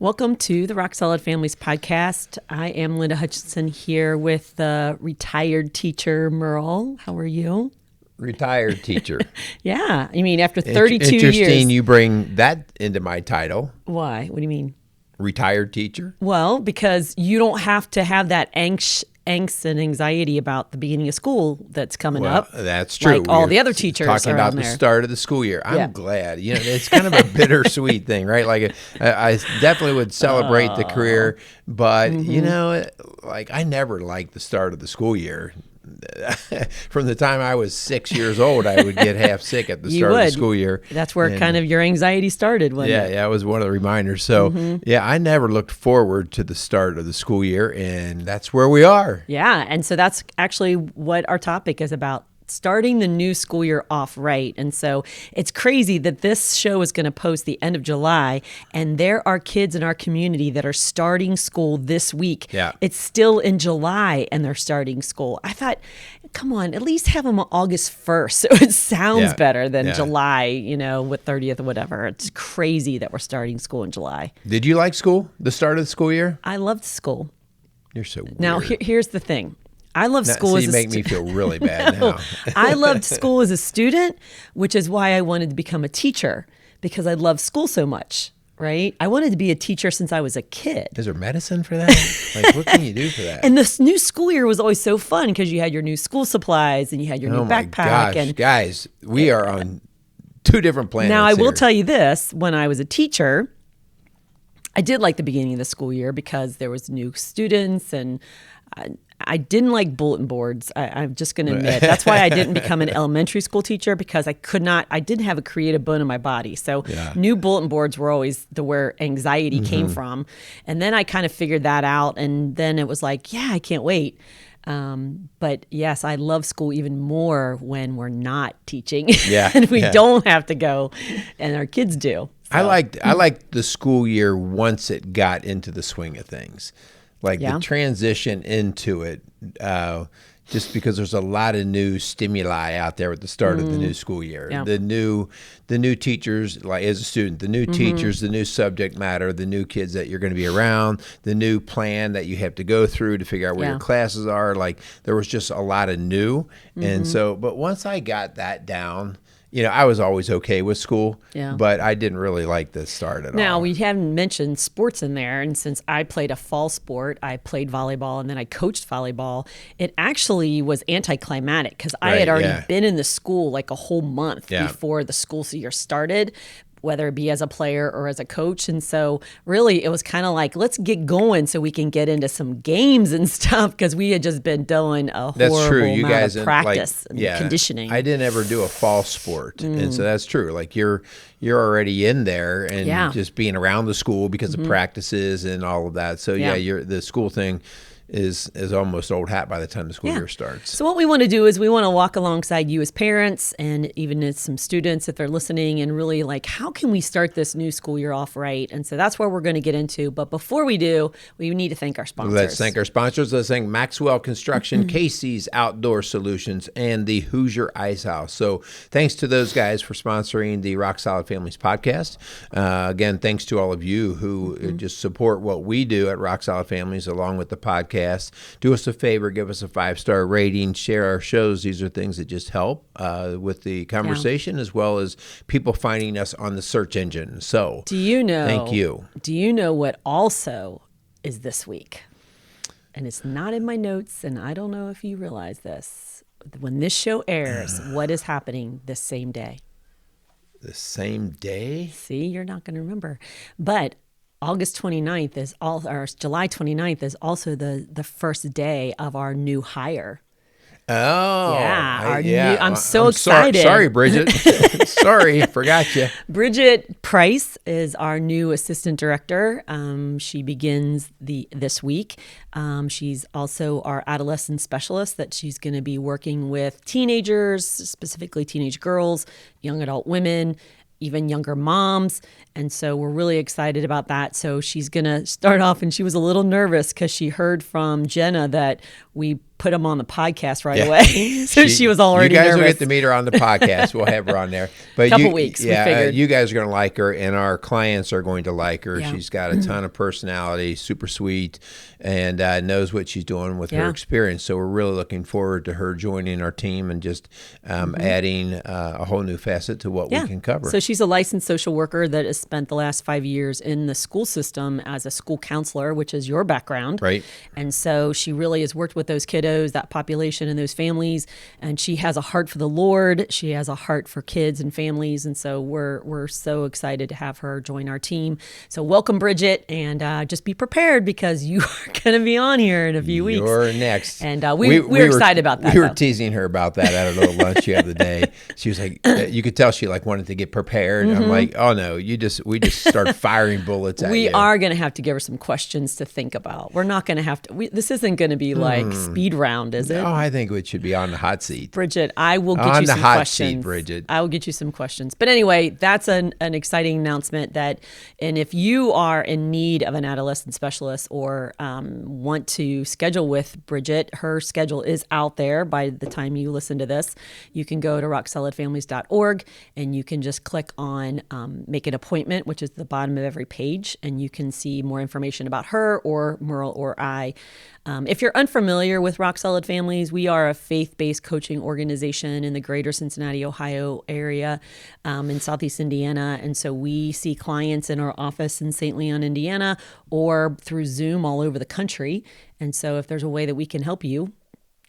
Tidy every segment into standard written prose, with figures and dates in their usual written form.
Welcome to the Rock Solid Families podcast. I am Linda Hutchinson here with the retired teacher, Merle. How are you? Retired teacher. Yeah. I mean, after 32 years. Interesting you bring that into my title. Why? What do you mean? Retired teacher? Well, because you don't have to have that angst and anxiety about the beginning of school that's coming up. That's true. Like all the other teachers talking about the start of the school year. I'm glad. You know, it's kind of a bittersweet thing, right? Like I definitely would celebrate the career, but you know, like I never liked the start of the school year. From the time I was 6 years old, I would get half sick at the start of the school year. That's where kind of your anxiety started, wasn't it? Yeah, it was one of the reminders. So, yeah, I never looked forward to the start of the school year, and that's where we are. Yeah, and so that's actually what our topic is about. Starting the new school year off right. And so it's crazy that this show is going to post the end of July, and there are kids in our community that are starting school this week. Yeah. It's still in July and they're starting school. I thought, come on, at least have them on August 1st. So it sounds better than July, you know, with 30th or whatever. It's crazy that we're starting school in July. Did you like school, the start of the school year? I loved school. You're so weird. Now, here's the thing. I love school as a student. You make me feel really bad now. I loved school as a student, which is why I wanted to become a teacher, because I love school so much, right? I wanted to be a teacher since I was a kid. Is there medicine for that? Like, what can you do for that? And this new school year was always so fun because you had your new school supplies and you had your new backpack. Gosh, and guys, we are on two different planets. Now, I will tell you this. When I was a teacher, I did like the beginning of the school year because there was new students, and I didn't like bulletin boards. I'm just going to admit. That's why I didn't become an elementary school teacher, because I didn't have a creative bone in my body. So new bulletin boards were always where anxiety came from. And then I kind of figured that out. And then it was like, yeah, I can't wait. But yes, I love school even more when we're not teaching and we don't have to go, and our kids do. So. I liked the school year once it got into the swing of things. Like the transition into it, just because there's a lot of new stimuli out there at the start of the new school year. Yeah. The new teachers, like as a student, the new teachers, the new subject matter, the new kids that you're going to be around, the new plan that you have to go through to figure out where your classes are. Like there was just a lot of new. And so, but once I got that down, you know, I was always okay with school, but I didn't really like the start at all. Now, we haven't mentioned sports in there, and since I played a fall sport, I played volleyball, and then I coached volleyball, it actually was anticlimactic because I had already been in the school like a whole month before the school year started, whether it be as a player or as a coach. And so really it was kind of like, let's get going so we can get into some games and stuff, because we had just been doing a horrible amount of practice and conditioning. I didn't ever do a fall sport. And so that's true. Like you're already in there and just being around the school because of practices and all of that. So the school thing is almost old hat by the time the school year starts. So what we want to do is we want to walk alongside you as parents, and even as some students if they're listening, and really like, how can we start this new school year off right? And so that's where we're going to get into. But before we do, we need to thank our sponsors. Let's thank our sponsors. Let's thank Maxwell Construction, Casey's Outdoor Solutions, and the Hoosier Ice House. So thanks to those guys for sponsoring the Rock Solid Families podcast. Again, thanks to all of you who just support what we do at Rock Solid Families along with the podcast. Do us a favor, give us a 5-star rating, share our shows. These are things that just help with the conversation as well as people finding us on the search engine. So thank you. Do you know what also is this week? And it's not in my notes, and I don't know if you realize this. When this show airs, what is happening this same day? The same day? See, you're not going to remember. But August 29th is or July 29th is also the first day of our new hire. Oh, I'm so excited. Sorry, Bridget. Sorry, forgot you. Bridget Price is our new assistant director. She begins this week. She's also our adolescent specialist that she's going to be working with teenagers, specifically teenage girls, young adult women, even younger moms. And so we're really excited about that. So she's going to start off, and she was a little nervous because she heard from Jenna that we put them on the podcast right away. So she was already nervous. You guys nervous. will get to meet her on the podcast. We'll have her on there. But couple weeks, yeah, we figured. You guys are going to like her, and our clients are going to like her. Yeah. She's got a ton of personality, super sweet, and knows what she's doing with her experience. So we're really looking forward to her joining our team and just adding a whole new facet to what we can cover. So she's a licensed social worker that has spent the last 5 years in the school system as a school counselor, which is your background. Right. And so she really has worked with those kiddos, that population and those families. And she has a heart for the Lord. She has a heart for kids and families. And so we're so excited to have her join our team. So welcome, Bridget, and just be prepared because you are going to be on here in a few weeks. You're next. And we're excited about that. We were teasing her about that at a little lunch the other day. She was like, you could tell she wanted to get prepared. I'm like, oh no, we just start firing bullets at you. We are going to have to give her some questions to think about. We're not going to have to. This isn't going to be like speed round, is it? Oh, I think it should be on the hot seat. Bridget, I will get you some questions. On the hot seat, Bridget. I will get you some questions. But anyway, that's an exciting announcement and if you are in need of an adolescent specialist or want to schedule with Bridget, her schedule is out there by the time you listen to this. You can go to rocksolidfamilies.org and you can just click on make an appointment, which is the bottom of every page, and you can see more information about her or Merle or I. If you're unfamiliar with Rock Solid Families, we are a faith-based coaching organization in the greater Cincinnati, Ohio area in Southeast Indiana. And so we see clients in our office in St. Leon, Indiana, or through Zoom all over the country. And so if there's a way that we can help you,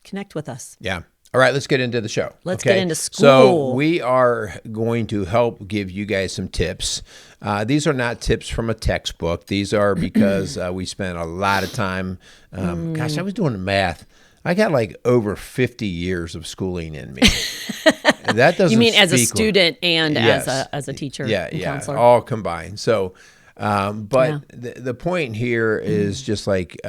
connect with us. Yeah. All right, let's get into the show. Let's get into school. So we are going to help give you guys some tips. These are not tips from a textbook. These are because we spent a lot of time. Gosh, I was doing the math. I got like over 50 years of schooling in me. That doesn't. You mean as a speak student and yes. as a teacher? And counselor? All combined. So. The point here is just like,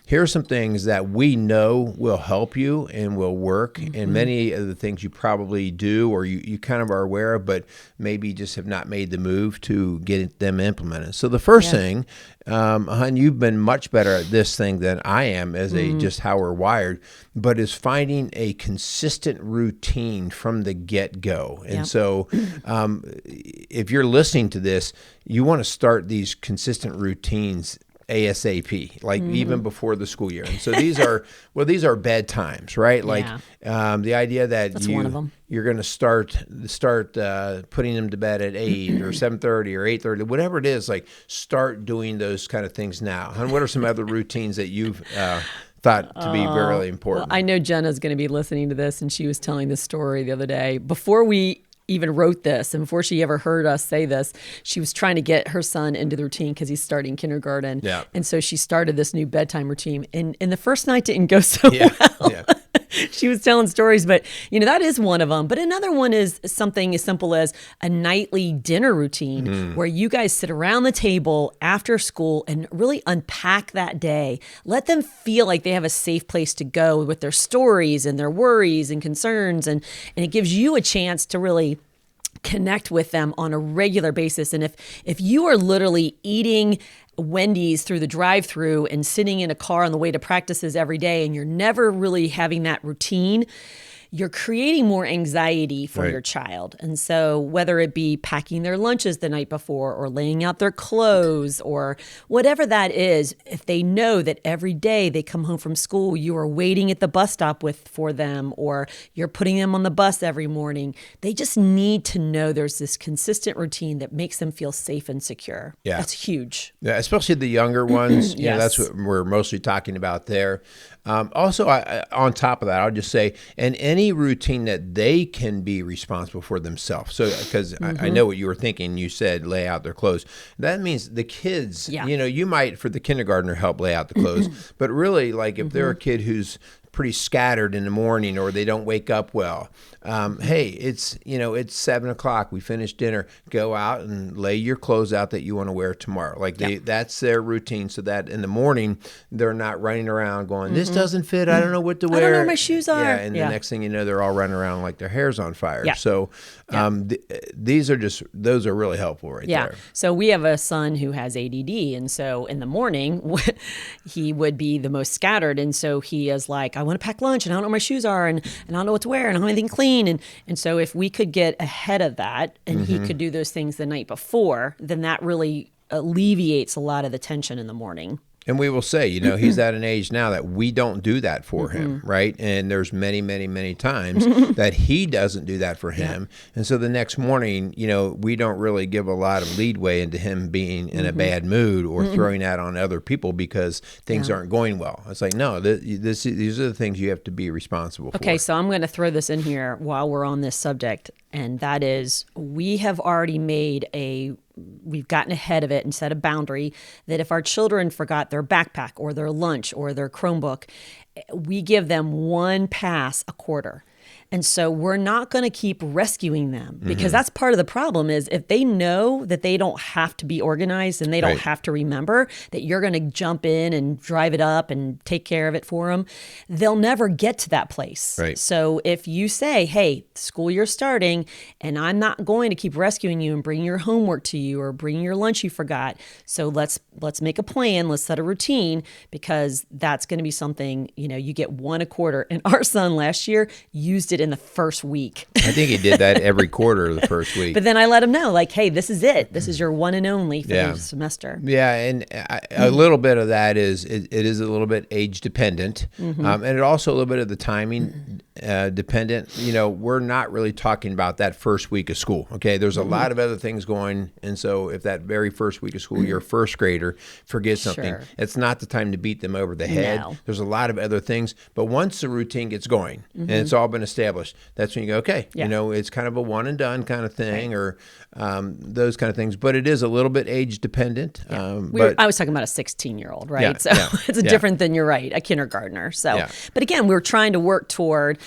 here are some things that we know will help you and will work. And many of the things you probably do or you kind of are aware of, but maybe just have not made the move to get them implemented. So the first thing, hon, you've been much better at this thing than I am as just how we're wired, but is finding a consistent routine from the get-go. And so if you're listening to this, you want to start these consistent routines ASAP, like even before the school year. And so these are bedtimes, right? Like the idea that you're going to start putting them to bed at 8 or 7:30 or 8:30, whatever it is. Like start doing those kind of things now. And what are some other routines that you've thought to be very important? Well, I know Jenna's going to be listening to this, and she was telling this story the other day. Before we even wrote this and before she ever heard us say this, she was trying to get her son into the routine because he's starting kindergarten. Yeah. And so she started this new bedtime routine. And the first night didn't go so well. Yeah. She was telling stories, but that is one of them. But another one is something as simple as a nightly dinner routine where you guys sit around the table after school and really unpack that day. Let them feel like they have a safe place to go with their stories and their worries and concerns. And it gives you a chance to really connect with them on a regular basis. And if you are literally eating Wendy's through the drive-through and sitting in a car on the way to practices every day and you're never really having that routine, you're creating more anxiety for your child. And so whether it be packing their lunches the night before or laying out their clothes or whatever that is, if they know that every day they come home from school, you are waiting at the bus stop for them or you're putting them on the bus every morning, they just need to know there's this consistent routine that makes them feel safe and secure. Yeah. That's huge. Yeah, especially the younger ones. That's what we're mostly talking about there. Also, on top of that, I'll just say, and any routine that they can be responsible for themselves. So, because I know what you were thinking, you said lay out their clothes. That means the kids, you might, for the kindergartner, help lay out the clothes. But really, like if they're a kid who's pretty scattered in the morning or they don't wake up well. Hey, it's 7:00. We finished dinner. Go out and lay your clothes out that you want to wear tomorrow. Like that's their routine, so that in the morning they're not running around going, "This doesn't fit. I don't know what to wear. I don't know where my shoes are." Yeah, and the next thing you know, they're all running around like their hair's on fire. Yeah. So those are really helpful right there. Yeah. So we have a son who has ADD, and so in the morning he would be the most scattered, and so he is like, I want to pack lunch and I don't know where my shoes are and I don't know what to wear and I don't have anything clean. And so if we could get ahead of that and he could do those things the night before, then that really alleviates a lot of the tension in the morning. And we will say, he's at an age now that we don't do that for him, right? And there's many, many, many times that he doesn't do that for him. And so the next morning, we don't really give a lot of leadway into him being in a bad mood or throwing that on other people because things aren't going well. It's like, no, these are the things you have to be responsible for. Okay, so I'm going to throw this in here while we're on this subject, and that is we have already we've gotten ahead of it and set a boundary that if our children forgot their backpack or their lunch or their Chromebook, we give them one pass a quarter. And so we're not going to keep rescuing them because that's part of the problem is if they know that they don't have to be organized and they don't have to remember that you're going to jump in and drive it up and take care of it for them, they'll never get to that place. Right. So if you say, hey, school year's starting and I'm not going to keep rescuing you and bring your homework to you or bring your lunch you forgot. So let's make a plan. Let's set a routine because that's going to be something, you get one a quarter. And our son last year used it in the first week. I think he did that every quarter of the first week. But then I let him know, like, hey, this is it. This is your one and only for the semester. Yeah, and a little bit of that is, it is a little bit age dependent. And it also a little bit of the timing dependent. We're not really talking about that first week of school. Okay, there's a lot of other things going. And so if that very first week of school, your first grader forgets something, it's not the time to beat them over the head. No. There's a lot of other things. But once the routine gets going and it's all been established, that's when you go, okay, it's kind of a one and done kind of thing or those kind of things. But it is a little bit age dependent. I was talking about a 16-year-old, right? It's different than, you're right, a kindergartner. So, but again, we're trying to work toward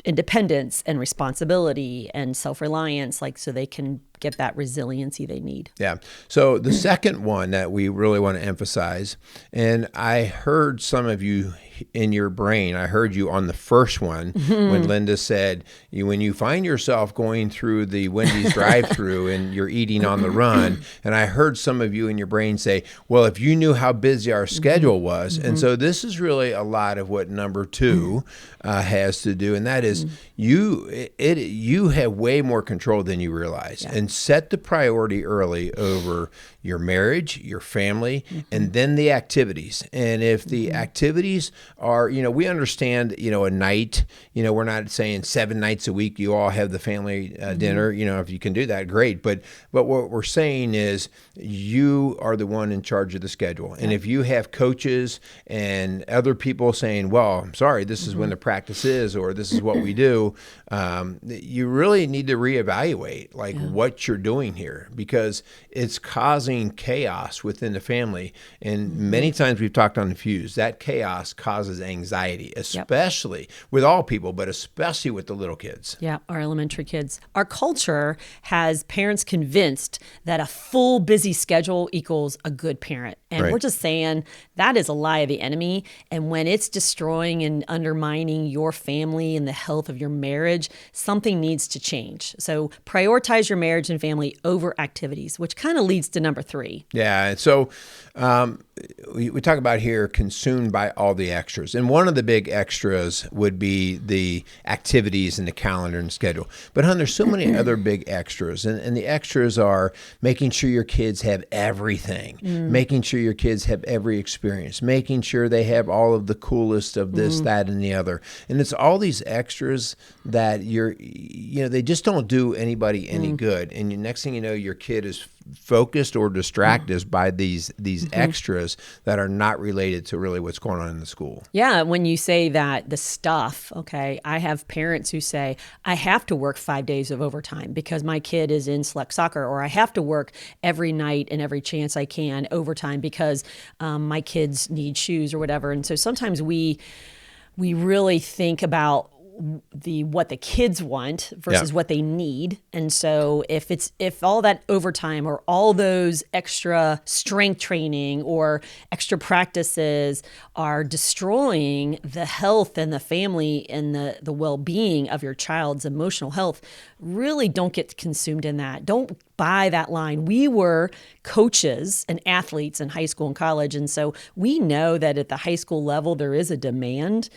independence and responsibility and self-reliance, so they can get that resiliency they need. Yeah. So the second one that we really want to emphasize, and I heard some of you in your brain, I heard you on the first one when Linda said, when you find yourself going through the Wendy's drive-through and you're eating on the run, and I heard some of you in your brain say, well, if you knew how busy our schedule was. And so this is really a lot of what number two has to do, and that is you have way more control than you realize. And set the priority early over your marriage, your family, and then the activities. And if the activities are, we understand, a night, we're not saying 7 nights a week you all have the family dinner. If you can do that, great. But what we're saying is you are the one in charge of the schedule. And if you have coaches and other people saying, well, I'm sorry, this is when the practice is, or this is what we do, you really need to reevaluate what you're doing here because it's causing chaos within the family. And many times we've talked on the Fuse, that chaos causes anxiety, especially with all people, but especially with the little kids. Yeah, our elementary kids. Our culture has parents convinced that a full busy schedule equals a good parent. And we're just saying that is a lie of the enemy. And when it's destroying and undermining your family and the health of your marriage, something needs to change. So prioritize your marriage and family over activities, which kind of leads to number 3. Yeah. And so we talk about here consumed by all the extras. And one of the big extras would be the activities in the calendar and schedule. But there's so many other big extras. And the extras are making sure your kids have everything, making sure your kids have every experience, making sure they have all of the coolest of this, that, and the other. And it's all these extras that they just don't do anybody any good. And the next thing you know, your kid is focused or distracted by these extras that are not related to really what's going on in the school. Yeah, when you say that, the stuff, okay, I have parents who say, I have to work 5 days of overtime because my kid is in select soccer, or I have to work every night and every chance I can overtime because my kids need shoes or whatever. And so sometimes we really think about what the kids want versus what they need. And so if all that overtime or all those extra strength training or extra practices are destroying the health and the family and the well-being of your child's emotional health, really don't get consumed in that. Don't buy that line. We were coaches and athletes in high school and college. And so we know that at the high school level, there is a demand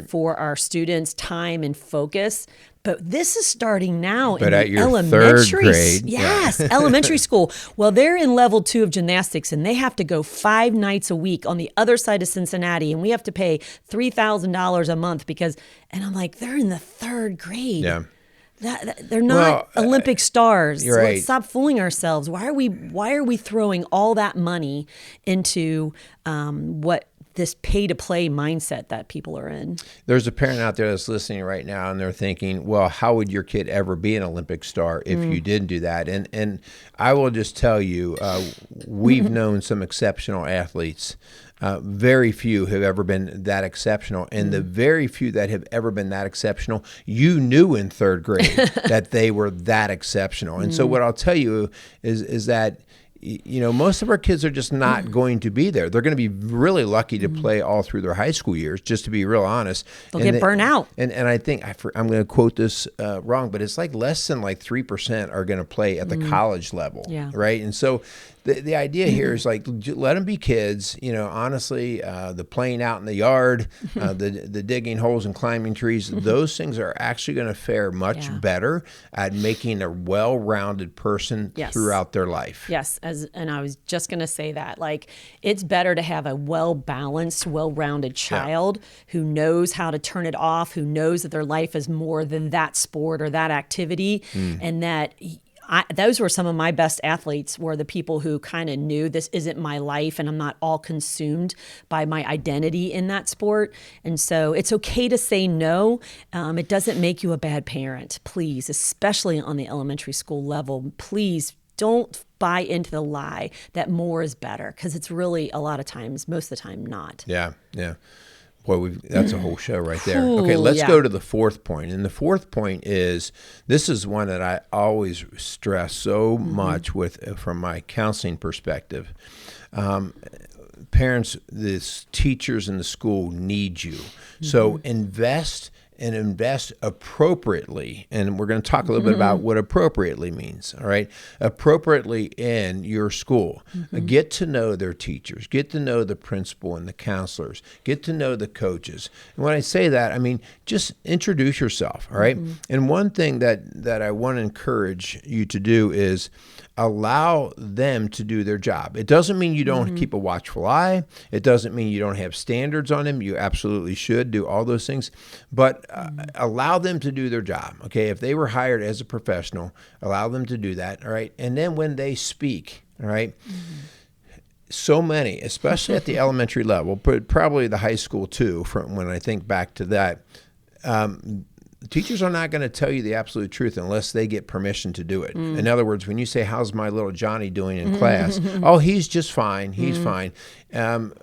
for our students' time and focus. But this is starting now in at your elementary. 3rd grade. Yes, elementary school. Well, they're in level 2 of gymnastics, and they have to go 5 nights a week on the other side of Cincinnati, and we have to pay $3,000 a month and I'm like, they're in the 3rd grade. Yeah. They're not Olympic stars. You're right. Let's stop fooling ourselves. Why are we throwing all that money into what this pay-to-play mindset that people are in? There's a parent out there that's listening right now, and they're thinking, well, how would your kid ever be an Olympic star if you didn't do that? And I will just tell you, we've known some exceptional athletes. Very few have ever been that exceptional. And the very few that have ever been that exceptional, you knew in 3rd grade that they were that exceptional. And so what I'll tell you is that most of our kids are just not going to be there. They're going to be really lucky to play all through their high school years, just to be real honest. They'll get burnt out. And I think, I'm going to quote this wrong, but it's like less than 3% are going to play at the college level, right? And so the idea here is let them be kids. Honestly, the playing out in the yard, the digging holes and climbing trees, those things are actually going to fare much better at making a well-rounded person throughout their life. Yes, and I was just going to say that. It's better to have a well-balanced, well-rounded child who knows how to turn it off, who knows that their life is more than that sport or that activity, and that those were some of my best athletes, were the people who kind of knew this isn't my life and I'm not all consumed by my identity in that sport. And so it's okay to say no. It doesn't make you a bad parent, please, especially on the elementary school level. Please don't buy into the lie that more is better, because it's really a lot of times, most of the time, not. Yeah. Boy, that's a whole show right there. Okay, let's go to the 4th point. And the 4th point this is one that I always stress so much from my counseling perspective. Parents, the teachers in the school need you. So invest appropriately. And we're going to talk a little bit about what appropriately means, all right? Appropriately in your school. Get to know their teachers. Get to know the principal and the counselors. Get to know the coaches. And when I say that, I mean, just introduce yourself, all right? And one thing that I want to encourage you to do is allow them to do their job. It doesn't mean you don't keep a watchful eye. It doesn't mean you don't have standards on them. You absolutely should do all those things. But allow them to do their job, okay? If they were hired as a professional, allow them to do that, all right? And then when they speak, all right, so many, especially at the elementary level, but probably the high school too, from when I think back to that, teachers are not going to tell you the absolute truth unless they get permission to do it. In other words, when you say, how's my little Johnny doing in class? Oh, he's just fine. He's fine. And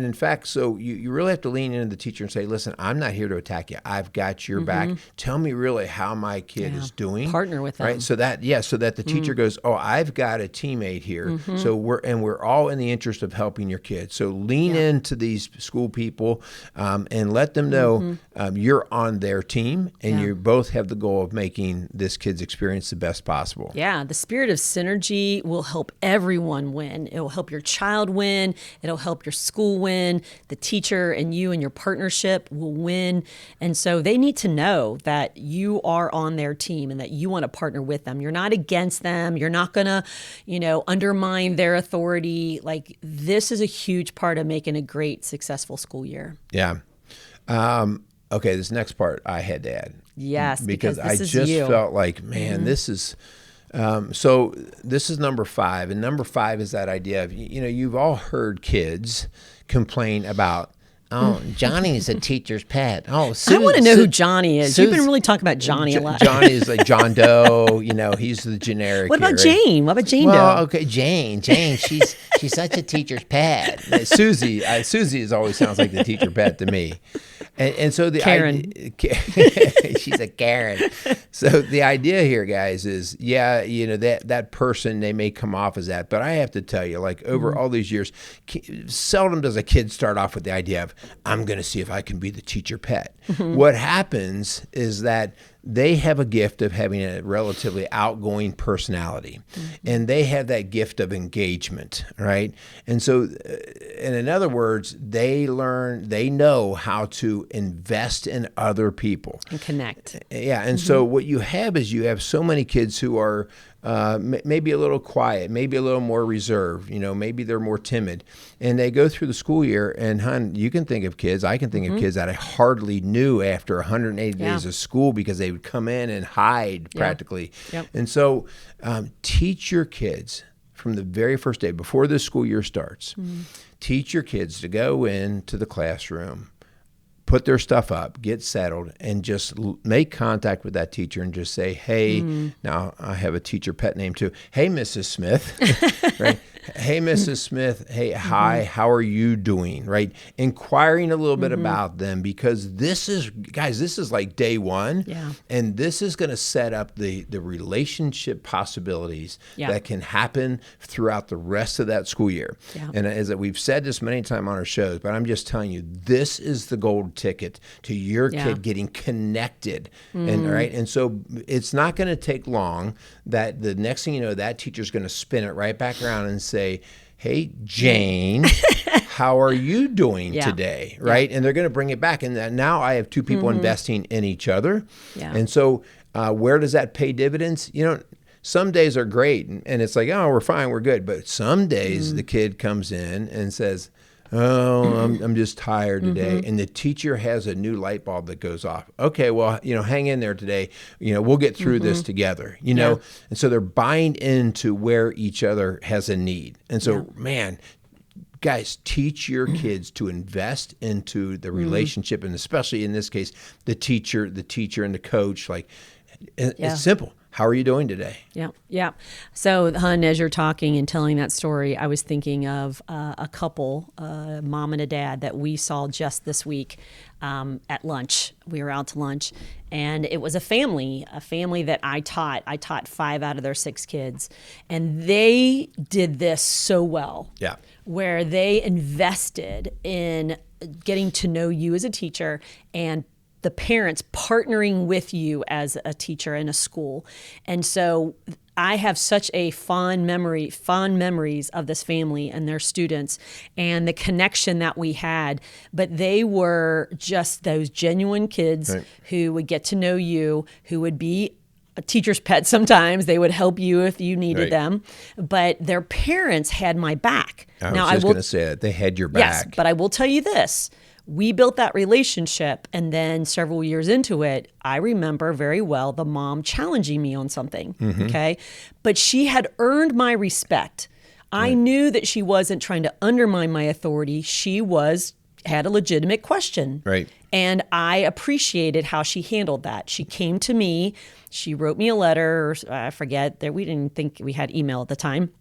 in fact, so you really have to lean into the teacher and say, listen, I'm not here to attack you. I've got your back. Tell me really how my kid is doing. Partner with them. Right? So that the teacher goes, oh, I've got a teammate here. So we're all in the interest of helping your kid. So lean into these school people and let them know you're on their team, and you both have the goal of making this kid's experience the best possible. Yeah, the spirit of synergy will help everyone win. It will help your child win. It'll help your school win. The teacher and you and your partnership will win. And so they need to know that you are on their team and that you want to partner with them. You're not against them. You're not going to, undermine their authority. This is a huge part of making a great, successful school year. Yeah. Okay, this next part I had to add. Yes, because I this just is felt like, man, this is so this is number 5, and number 5 is that idea of, you've all heard kids complain about, oh, Johnny is a teacher's pet. Oh, I want to know who Johnny is. You've been really talking about Johnny a lot. Johnny is like John Doe. He's the generic. What about here, right? Jane? What about Jane Well, Doe? okay, Jane, she's such a teacher's pet. Susie always sounds like the teacher pet to me. And so the Karen. She's a Karen. So the idea here, guys, is that person, they may come off as that, but I have to tell you, like over all these years, seldom does a kid start off with the idea of, I'm going to see if I can be the teacher pet. What happens is that they have a gift of having a relatively outgoing personality, and they have that gift of engagement, right? And so, and in other words, they know how to invest in other people. And connect. Yeah, and so what you have is you have so many kids who are maybe a little quiet, maybe a little more reserved, maybe they're more timid. And they go through the school year, and you can think of kids, I can think of kids that I hardly knew after 180 days of school because they would come in and hide practically. Yep. And so teach your kids from the very first day, before the school year starts, teach your kids to go into the classroom, put their stuff up, get settled, and just make contact with that teacher and just say, hey, now I have a teacher pet name too. Hey, Mrs. Smith, right? Hey, Mrs. Smith. Hey, hi, how are you doing? Right? Inquiring a little bit about them, because this is like day one. Yeah. And this is going to set up the relationship possibilities that can happen throughout the rest of that school year. Yeah. And as we've said this many times on our shows, but I'm just telling you, this is the gold ticket to your kid getting connected. And so it's not going to take long that the next thing you know, that teacher's going to spin it right back around and say, hey, Jane, how are you doing today? Right? And they're going to bring it back. And now I have two people investing in each other. Yeah. And so where does that pay dividends? Some days are great and it's like, oh, we're fine, we're good. But some days the kid comes in and says, oh, I'm just tired today. And the teacher has a new light bulb that goes off. Okay, well, hang in there today. We'll get through this together, And so they're buying into where each other has a need. And so, man, guys, teach your kids to invest into the relationship, and especially in this case, the teacher and the coach. Like, it's simple. How are you doing today? Yeah. So, Hun, as you're talking and telling that story, I was thinking of a couple, a mom and a dad, that we saw just this week at lunch. We were out to lunch, and it was a family that I taught. I taught 5 out of their 6 kids, and they did this so well. Yeah. Where they invested in getting to know you as a teacher and the parents partnering with you as a teacher in a school. And so I have such a fond memories of this family and their students and the connection that we had. But they were just those genuine kids who would get to know you, who would be a teacher's pet sometimes. They would help you if you needed them. But their parents had my back. I was just going to say that. They had your back. Yes, but I will tell you this. We built that relationship, and then several years into it, I remember very well the mom challenging me on something, okay? But she had earned my respect. I knew that she wasn't trying to undermine my authority. She had a legitimate question. Right. And I appreciated how she handled that. She came to me, she wrote me a letter, or I forget, that we didn't think we had email at the time.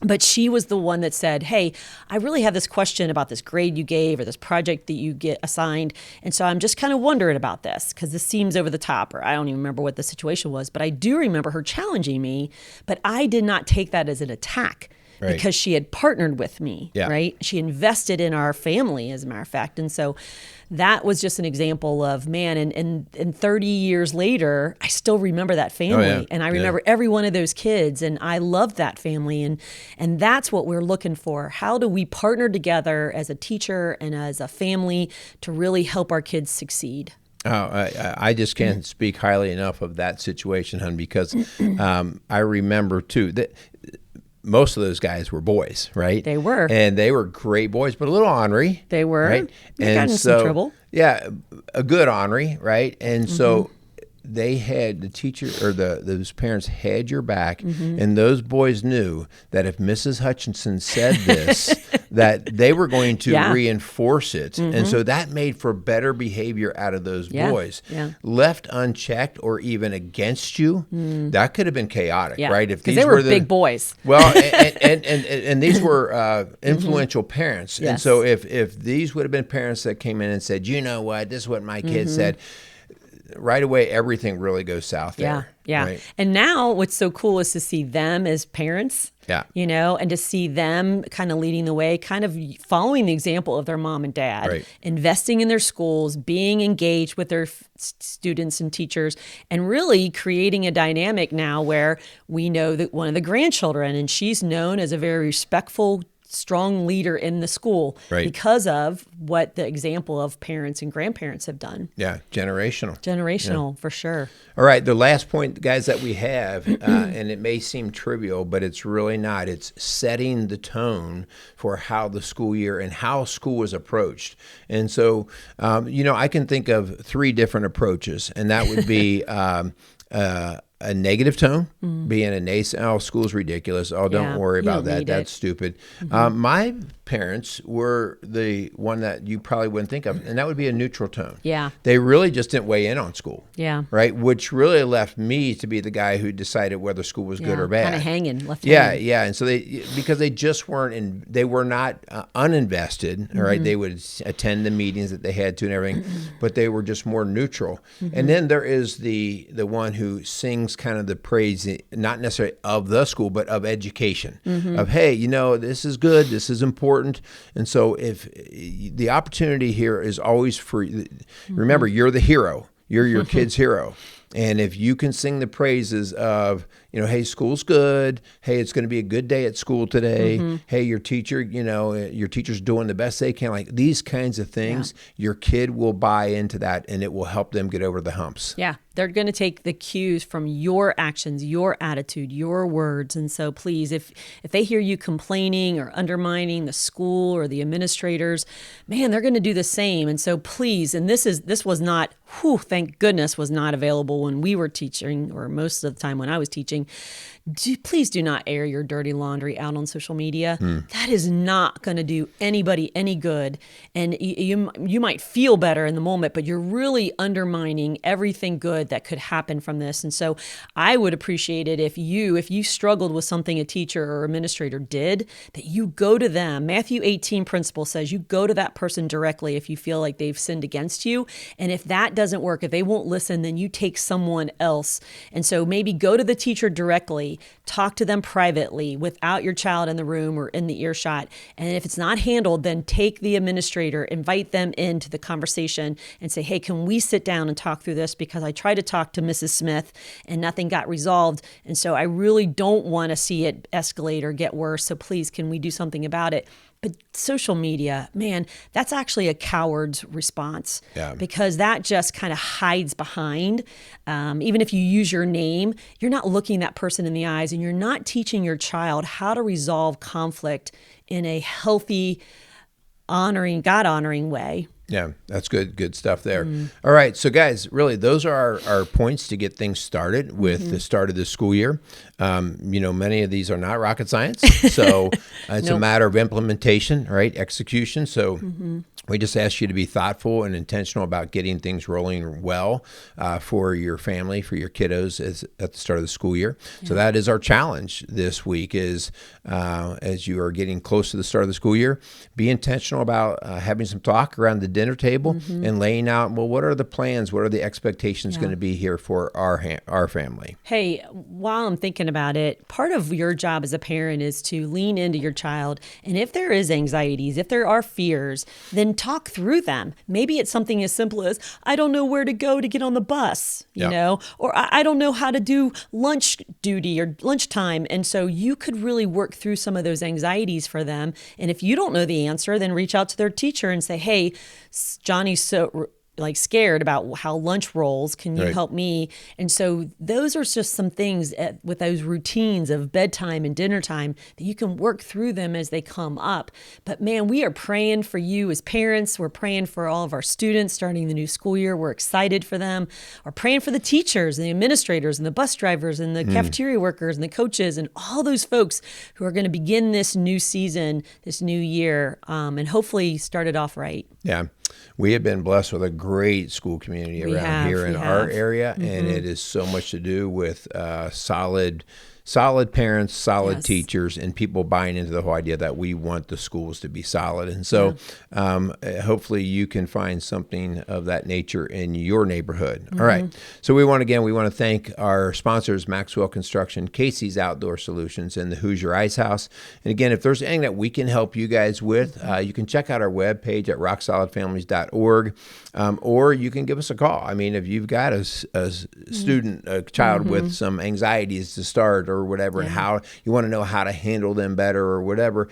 But she was the one that said, hey, I really have this question about this grade you gave or this project that you get assigned. And so I'm just kind of wondering about this because this seems over the top, or I don't even remember what the situation was. But I do remember her challenging me, but I did not take that as an attack. Because she had partnered with me, right? She invested in our family, as a matter of fact. And so that was just an example of, man, and 30 years later, I still remember that family. And I remember every one of those kids, and I loved that family. And that's what we're looking for. How do we partner together as a teacher and as a family to really help our kids succeed? Oh, I just can't speak highly enough of that situation, hon, because I remember, too, that most of those guys were boys, right? They were. And they were great boys, but a little ornery. They were. Right? They got in some trouble. Yeah, a good ornery, right? And so they had the teacher or those parents had your back, and those boys knew that if Mrs. Hutchinson said this, that they were going to reinforce it. And so that made for better behavior out of those boys. Left unchecked or even against you, that could have been chaotic, right? If these were big boys. Well, and these were influential parents. And so if these would have been parents that came in and said, you know what, this is what my kid said, right away, everything really goes south there. Right? And now what's so cool is to see them as parents, and to see them kind of leading the way, kind of following the example of their mom and dad, investing in their schools, being engaged with their students and teachers, and really creating a dynamic now where we know that one of the grandchildren, and she's known as a very respectful, strong leader in the school because of what the example of parents and grandparents have done. Yeah, generational for sure. All right, the last point, guys, that we have, and it may seem trivial, but it's really not. It's setting the tone for how the school year and how school is approached. And so, I can think of 3 different approaches, and that would be a negative tone, being a naysay, oh, school's ridiculous. Oh, don't worry about that. That's stupid. My parents were the one that you probably wouldn't think of, and that would be a neutral tone. Yeah. They really just didn't weigh in on school. Yeah. Right? Which really left me to be the guy who decided whether school was good or bad. Kind of hanging, left hanging. Yeah. And so because they just weren't, they were not uninvested, right? They would attend the meetings that they had to and everything, but they were just more neutral. And then there is the one who sings kind of the praise, not necessarily of the school, but of education, of, hey, this is good, this is important. And so if the opportunity here is always free, remember, you're the hero, you're your kid's hero. And if you can sing the praises of, hey, school's good. Hey, it's going to be a good day at school today. Hey, your teacher, your teacher's doing the best they can. Like these kinds of things, your kid will buy into that, and it will help them get over the humps. Yeah. They're going to take the cues from your actions, your attitude, your words. And so please, if they hear you complaining or undermining the school or the administrators, man, they're going to do the same. And so please, and this was not, thank goodness, was not available when we were teaching, or most of the time when I was teaching. Please do not air your dirty laundry out on social media. That is not going to do anybody any good. And you might feel better in the moment, but you're really undermining everything good that could happen from this. And so I would appreciate it if you struggled with something a teacher or administrator did, that you go to them. Matthew 18 principle says you go to that person directly if you feel like they've sinned against you. And if that doesn't work, if they won't listen, then you take someone else. And so maybe go to the teacher directly, talk to them privately without your child in the room or in the earshot. And if it's not handled, then take the administrator, invite them into the conversation and say, hey, can we sit down and talk through this? Because I tried to talk to Mrs. Smith and nothing got resolved. And so I really don't want to see it escalate or get worse. So please, can we do something about it? But social media, man, that's actually a coward's response, because that just kind of hides behind. Even if you use your name, you're not looking that person in the eyes, and you're not teaching your child how to resolve conflict in a healthy, God-honoring way. Yeah, that's good stuff there. All right, so guys, really, those are our points to get things started with the start of the school year. Many of these are not rocket science, so it's a matter of implementation, right? Execution. So we just ask you to be thoughtful and intentional about getting things rolling well for your family, for your kiddos at the start of the school year. So that is our challenge this week is as you are getting close to the start of the school year, be intentional about having some talk around the dinner table and laying out, well, what are the plans? What are the expectations going to be here for our family? Hey, while I'm thinking about it, part of your job as a parent is to lean into your child. And if there is anxieties, if there are fears, then talk through them. Maybe it's something as simple as, I don't know where to go to get on the bus, or I don't know how to do lunch duty or lunchtime. And so you could really work through some of those anxieties for them. And if you don't know the answer, then reach out to their teacher and say, hey, Johnny's so like scared about how lunch rolls. Can you help me? And so those are just some things with those routines of bedtime and dinner time that you can work through them as they come up. But man, we are praying for you as parents. We're praying for all of our students starting the new school year. We're excited for them. We're praying for the teachers and the administrators and the bus drivers and the cafeteria workers and the coaches and all those folks who are going to begin this new season, this new year, and hopefully start it off right. Yeah. We have been blessed with a great school community around here in our area, and it is so much to do with solid parents, solid teachers, and people buying into the whole idea that we want the schools to be solid. And so hopefully you can find something of that nature in your neighborhood. All right. So we want to thank our sponsors, Maxwell Construction, Casey's Outdoor Solutions, and the Hoosier Ice House. And again, if there's anything that we can help you guys with, you can check out our webpage at rocksolidfamilies.org, or you can give us a call. I mean, if you've got a student, a child with some anxieties to start or whatever, and how you want to know how to handle them better or whatever,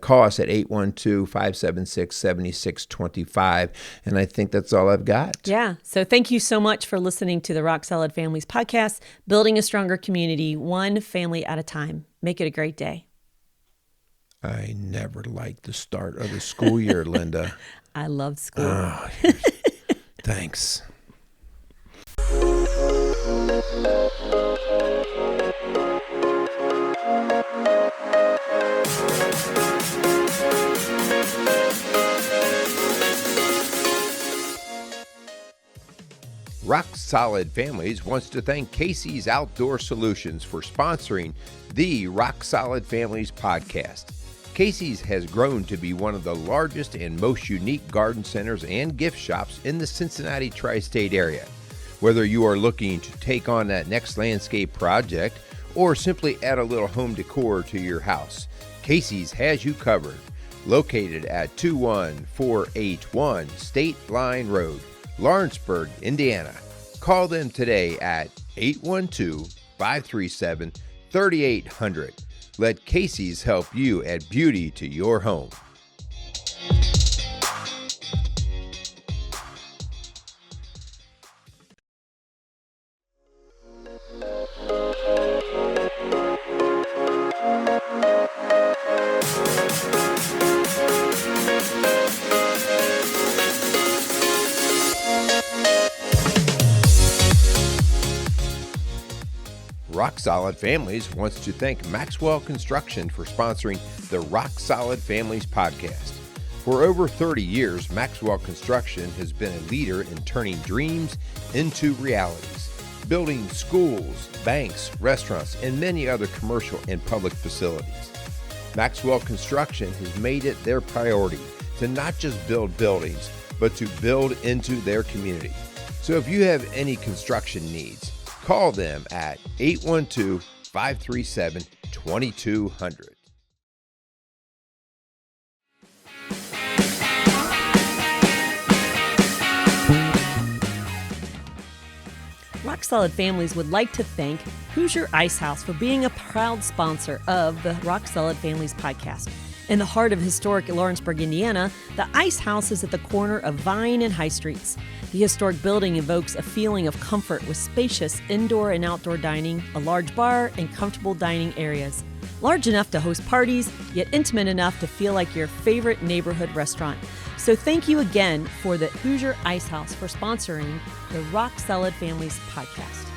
call us at 812-576-7625. And I think that's all I've got. Yeah. So thank you so much for listening to the Rock Solid Families podcast, building a stronger community, one family at a time. Make it a great day. I never liked the start of the school year, Linda. I love school. Oh, thanks. Rock Solid Families wants to thank Casey's Outdoor Solutions for sponsoring the Rock Solid Families podcast. Casey's has grown to be one of the largest and most unique garden centers and gift shops in the Cincinnati tri-state area. Whether you are looking to take on that next landscape project or simply add a little home decor to your house, Casey's has you covered. Located at 21481 State Line Road, Lawrenceburg, Indiana. Call them today at 812-537-3800. Let Casey's help you add beauty to your home. Rock Solid Families wants to thank Maxwell Construction for sponsoring the Rock Solid Families podcast. For over 30 years, Maxwell Construction has been a leader in turning dreams into realities, building schools, banks, restaurants, and many other commercial and public facilities. Maxwell Construction has made it their priority to not just build buildings, but to build into their community. So if you have any construction needs, call them at 812-537-2200. Rock Solid Families would like to thank Hoosier Ice House for being a proud sponsor of the Rock Solid Families podcast. In the heart of historic Lawrenceburg, Indiana, the Ice House is at the corner of Vine and High Streets. The historic building evokes a feeling of comfort with spacious indoor and outdoor dining, a large bar, and comfortable dining areas. Large enough to host parties, yet intimate enough to feel like your favorite neighborhood restaurant. So thank you again for the Hoosier Ice House for sponsoring the Rock Solid Families podcast.